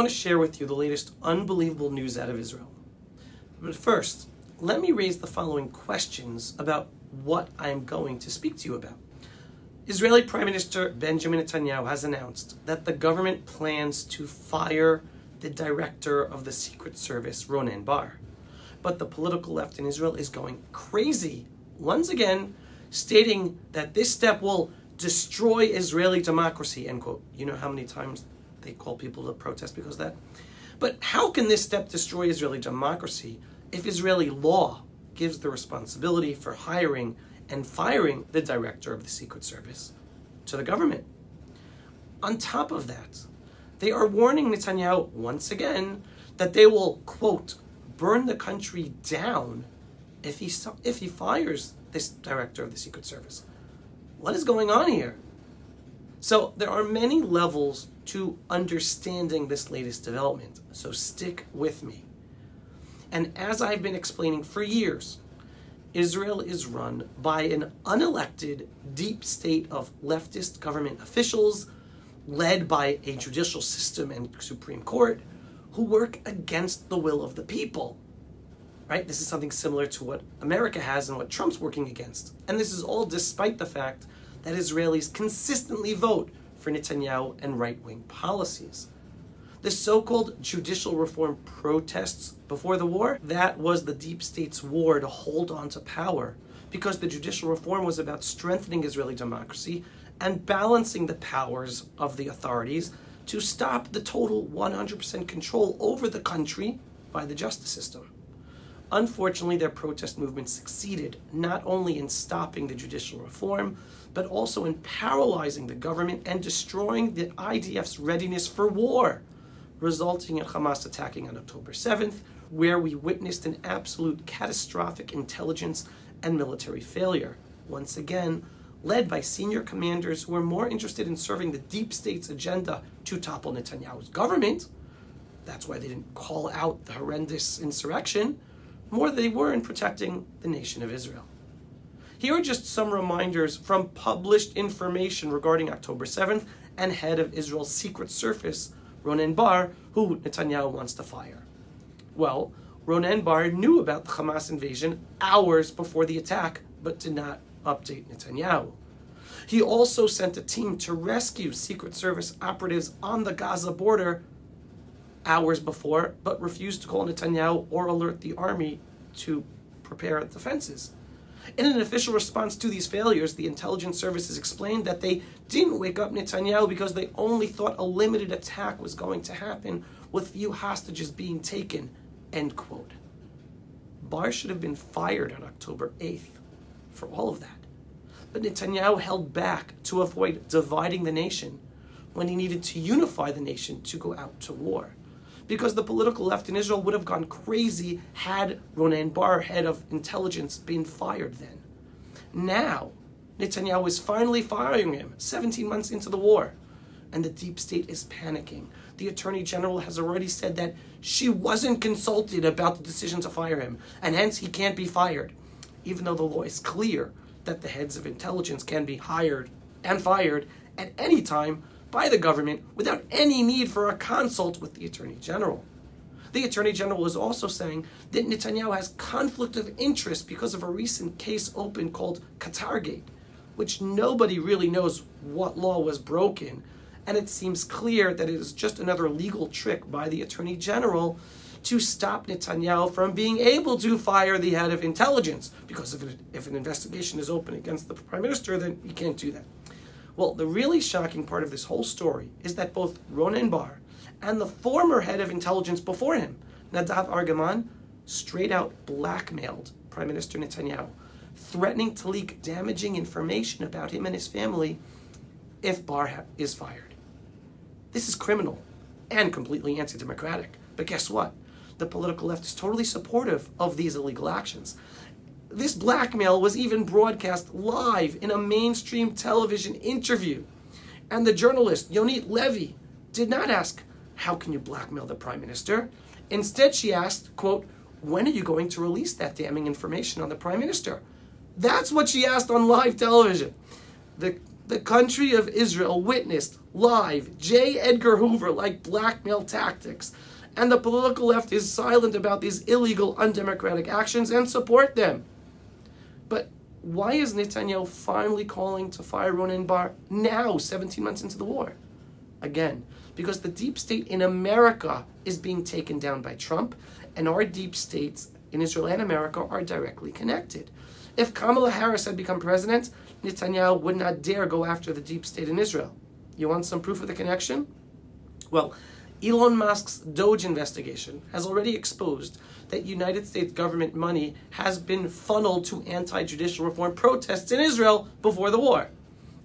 want to share with you the latest unbelievable news out of Israel. But first, let me raise the following questions about what I am going to speak to you about. Israeli Prime Minister Benjamin Netanyahu has announced that the government plans to fire the director of the Secret Service, Ronen Bar. But the political left in Israel is going crazy, once again, stating that this step will destroy Israeli democracy, end quote. You know how many times they call people to protest because of that? But how can this step destroy Israeli democracy if Israeli law gives the responsibility for hiring and firing the director of the Secret Service to the government? On top of that, they are warning Netanyahu once again that they will, quote, burn the country down if he fires this director of the Secret Service. What is going on here? So there are many levels to understanding this latest development, so stick with me. And as I've been explaining for years, Israel is run by an unelected deep state of leftist government officials led by a judicial system and Supreme Court who work against the will of the people. Right? This is something similar to what America has and what Trump's working against. And this is all despite the fact that Israelis consistently vote for Netanyahu and right-wing policies. The so-called judicial reform protests before the war, that was the deep state's war to hold on to power, because the judicial reform was about strengthening Israeli democracy and balancing the powers of the authorities to stop the total 100% control over the country by the justice system. Unfortunately, their protest movement succeeded not only in stopping the judicial reform, but also in paralyzing the government and destroying the IDF's readiness for war, resulting in Hamas attacking on October 7th, where we witnessed an absolute catastrophic intelligence and military failure, once again led by senior commanders who were more interested in serving the deep state's agenda to topple Netanyahu's government. That's why they didn't call out the horrendous insurrection, more than they were in protecting the nation of Israel. Here are just some reminders from published information regarding October 7th and head of Israel's Secret Service, Ronen Bar, who Netanyahu wants to fire. Well, Ronen Bar knew about the Hamas invasion hours before the attack, but did not update Netanyahu. He also sent a team to rescue Secret Service operatives on the Gaza border hours before, but refused to call Netanyahu or alert the army to prepare defenses. In an official response to these failures, the intelligence services explained that they didn't wake up Netanyahu because they only thought a limited attack was going to happen with few hostages being taken, end quote. Bar should have been fired on October 8th for all of that. But Netanyahu held back to avoid dividing the nation when he needed to unify the nation to go out to war. Because the political left in Israel would have gone crazy had Ronen Bar, head of intelligence, been fired then. Now, Netanyahu is finally firing him 17 months into the war, and the deep state is panicking. The Attorney General has already said that she wasn't consulted about the decision to fire him, and hence he can't be fired, even though the law is clear that the heads of intelligence can be hired and fired at any time by the government without any need for a consult with the Attorney General. The Attorney General is also saying that Netanyahu has conflict of interest because of a recent case opened called Qatargate, which nobody really knows what law was broken, and it seems clear that it is just another legal trick by the Attorney General to stop Netanyahu from being able to fire the head of intelligence, because if an investigation is open against the Prime Minister, then he can't do that. Well, the really shocking part of this whole story is that both Ronen Bar and the former head of intelligence before him, Nadav Argaman, straight out blackmailed Prime Minister Netanyahu, threatening to leak damaging information about him and his family if Bar is fired. This is criminal and completely anti-democratic. But guess what? The political left is totally supportive of these illegal actions. This blackmail was even broadcast live in a mainstream television interview. And the journalist, Yonit Levy, did not ask, how can you blackmail the Prime Minister? Instead, she asked, quote, when are you going to release that damning information on the Prime Minister? That's what she asked on live television. The the country of Israel witnessed live J. Edgar Hoover-like blackmail tactics, and the political left is silent about these illegal, undemocratic actions and support them. But why is Netanyahu finally calling to fire Ronen Bar now, 17 months into the war? Again, because the deep state in America is being taken down by Trump, and our deep states in Israel and America are directly connected. If Kamala Harris had become president, Netanyahu would not dare go after the deep state in Israel. You want some proof of the connection? Well, Elon Musk's Doge investigation has already exposed that United States government money has been funneled to anti-judicial reform protests in Israel before the war.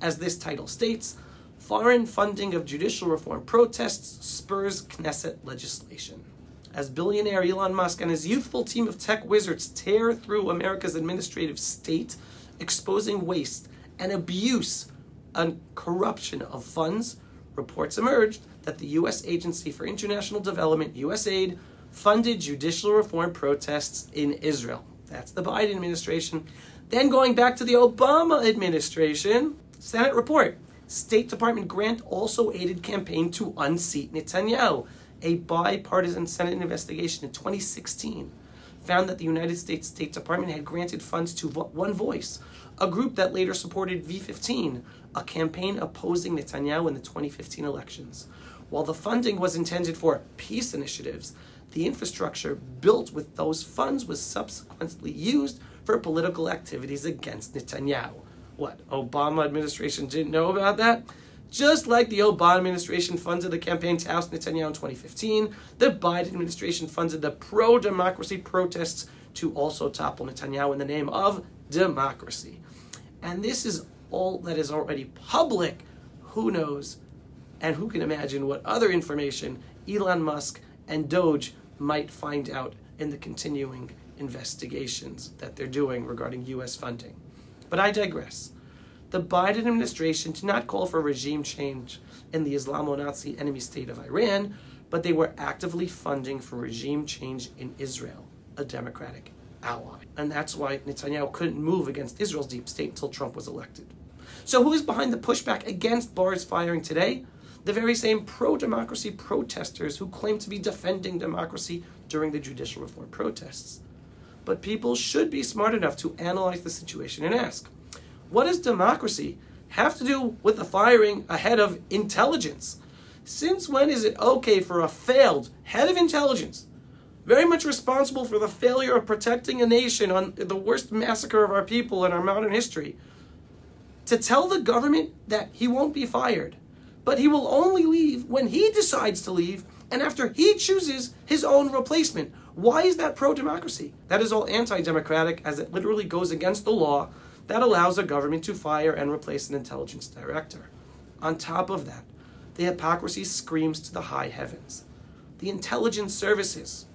As this title states, foreign funding of judicial reform protests spurs Knesset legislation. As billionaire Elon Musk and his youthful team of tech wizards tear through America's administrative state, exposing waste and abuse and corruption of funds, reports emerged that the U.S. Agency for International Development, USAID, funded judicial reform protests in Israel. That's the Biden administration. Then going back to the Obama administration, Senate report. State Department grant also aided campaign to unseat Netanyahu. A bipartisan Senate investigation in 2016 found that the United States State Department had granted funds to One Voice, a group that later supported V15, a campaign opposing Netanyahu in the 2015 elections. While the funding was intended for peace initiatives, the infrastructure built with those funds was subsequently used for political activities against Netanyahu. What, Obama administration didn't know about that? Just like the Obama administration funded the campaign to oust Netanyahu in 2015, the Biden administration funded the pro-democracy protests to also topple Netanyahu in the name of democracy. And this is all that is already public. Who knows and who can imagine what other information Elon Musk and Doge might find out in the continuing investigations that they're doing regarding U.S. funding. But I digress. The Biden administration did not call for regime change in the Islamo-Nazi enemy state of Iran, but they were actively funding for regime change in Israel, a democratic ally. And that's why Netanyahu couldn't move against Israel's deep state until Trump was elected. So who is behind the pushback against Barr's firing today? The very same pro-democracy protesters who claim to be defending democracy during the judicial reform protests. But people should be smart enough to analyze the situation and ask, what does democracy have to do with the firing a head of intelligence? Since when is it okay for a failed head of intelligence, very much responsible for the failure of protecting a nation on the worst massacre of our people in our modern history, to tell the government that he won't be fired, but he will only leave when he decides to leave and after he chooses his own replacement? Why is that pro-democracy? That is all anti-democratic, as it literally goes against the law that allows a government to fire and replace an intelligence director. On top of that, the hypocrisy screams to the high heavens. The intelligence services,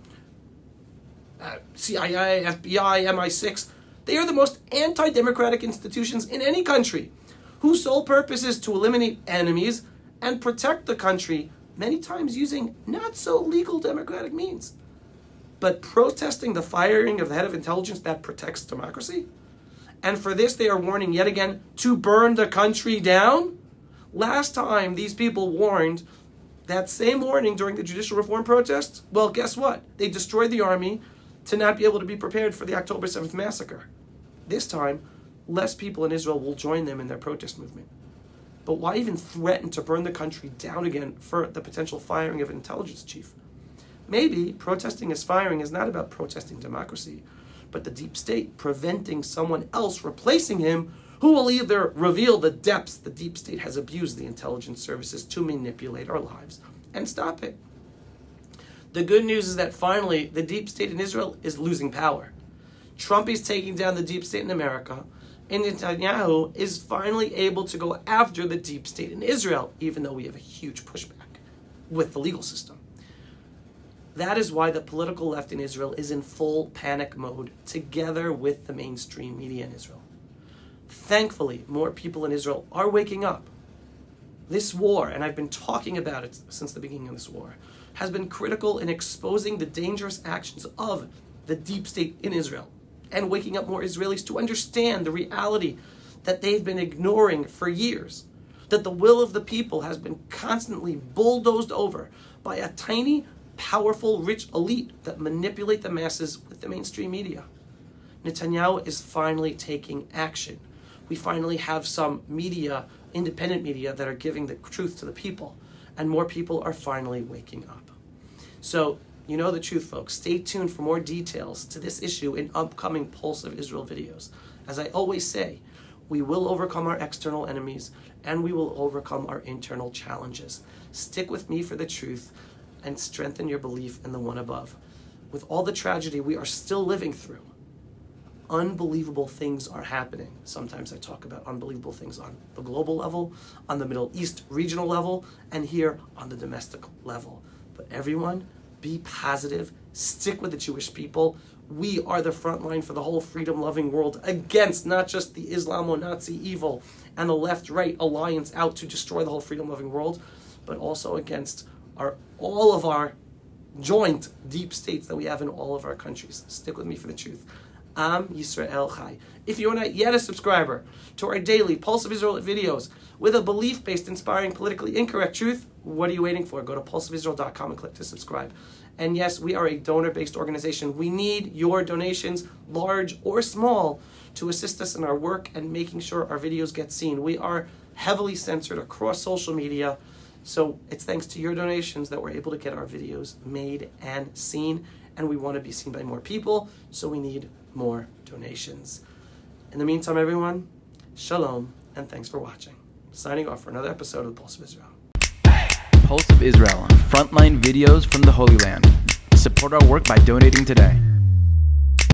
CIA, FBI, MI6, they are the most anti-democratic institutions in any country, whose sole purpose is to eliminate enemies and protect the country, many times using not-so-legal democratic means. But protesting the firing of the head of intelligence, that protects democracy? And for this, they are warning yet again to burn the country down? Last time these people warned that same warning during the judicial reform protests, well, guess what? They destroyed the army to not be able to be prepared for the October 7th massacre. This time, less people in Israel will join them in their protest movement. But why even threaten to burn the country down again for the potential firing of an intelligence chief? Maybe protesting his firing is not about protesting democracy, but the deep state preventing someone else replacing him who will either reveal the depths the deep state has abused the intelligence services to manipulate our lives and stop it. The good news is that finally the deep state in Israel is losing power. Trump is taking down the deep state in America, and Netanyahu is finally able to go after the deep state in Israel, even though we have a huge pushback with the legal system. That is why the political left in Israel is in full panic mode, together with the mainstream media in Israel. Thankfully, more people in Israel are waking up. This war, and I've been talking about it since the beginning of this war, has been critical in exposing the dangerous actions of the deep state in Israel and waking up more Israelis to understand the reality that they've been ignoring for years, that the will of the people has been constantly bulldozed over by a tiny, powerful, rich elite that manipulate the masses with the mainstream media. Netanyahu is finally taking action. We finally have some media, independent media, that are giving the truth to the people, and more people are finally waking up. So, you know the truth, folks. Stay tuned for more details to this issue in upcoming Pulse of Israel videos. As I always say, we will overcome our external enemies, and we will overcome our internal challenges. Stick with me for the truth and strengthen your belief in the one above. With all the tragedy we are still living through, unbelievable things are happening. Sometimes I talk about unbelievable things on the global level, on the Middle East regional level, and here on the domestic level. But everyone, be positive, stick with the Jewish people. We are the front line for the whole freedom-loving world against not just the Islamo-Nazi evil and the left-right alliance out to destroy the whole freedom-loving world, but also against all of our joint deep states that we have in all of our countries. Stick with me for the truth. Am Yisrael Chai. If you are not yet a subscriber to our daily Pulse of Israel videos with a belief-based, inspiring, politically incorrect truth, what are you waiting for? Go to pulseofisrael.com and click to subscribe. And yes, we are a donor-based organization. We need your donations, large or small, to assist us in our work and making sure our videos get seen. We are heavily censored across social media, so it's thanks to your donations that we're able to get our videos made and seen, and we want to be seen by more people, so we need more donations. In the meantime, everyone, shalom, and thanks for watching. Signing off for another episode of the Pulse of Israel. Pulse of Israel, frontline videos from the Holy Land. Support our work by donating today.